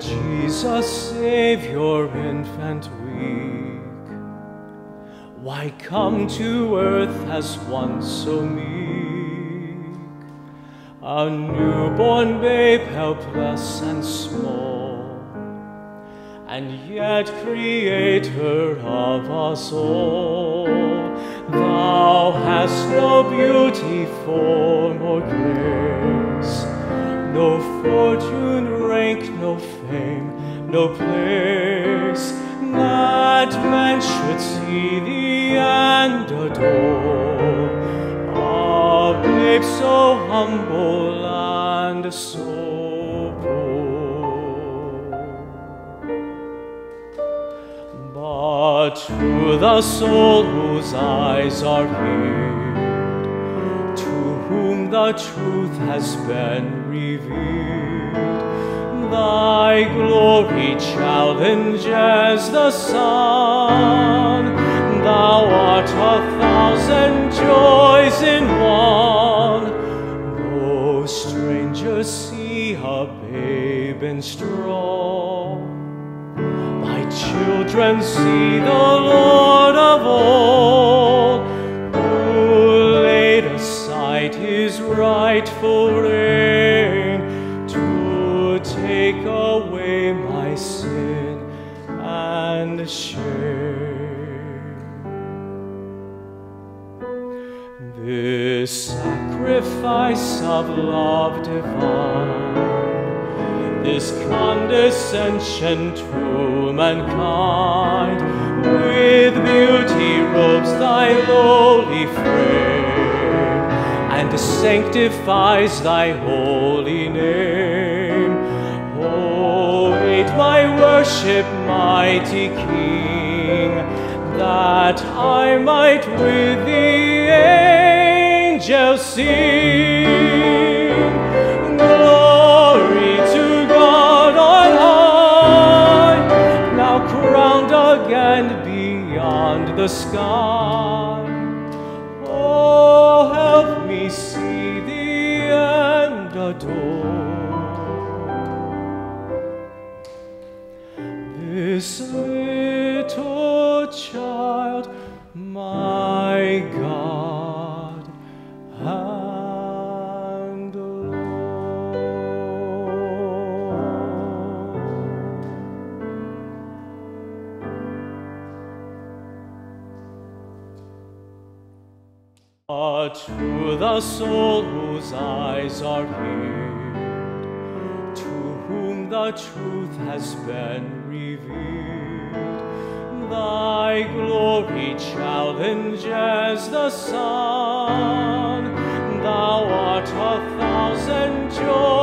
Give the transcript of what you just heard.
Jesus, Savior, infant weak, why come to earth as one so meek? A newborn babe, helpless and small, and yet Creator of us all. Thou hast no beauty, form, or grace, no fortune, rank, no fame, no place, that men should see thee and adore. A babe so humble and so poor. But to the soul whose eyes are healed, to whom the truth has been revealed, thy glory challenges the sun. Thou art 1,000 joys in one. Though strangers see a babe in straw, thy children see the Lord of all, who laid aside his rightful reign to take away my sin and shame. This sacrifice of love divine, this condescension to mankind, with beauty robes thy lowly frame, and sanctifies thy holy name. Oh, aid my worship, mighty King, that I might with the angels sing. Glory to God on high, now crowned again beyond the sky. Oh, help me see thee and adore this little child, my God and Lord. To the soul whose eyes are healed, to whom the truth has been revealed, thy glory challenges the sun. Thou art 1,000 joys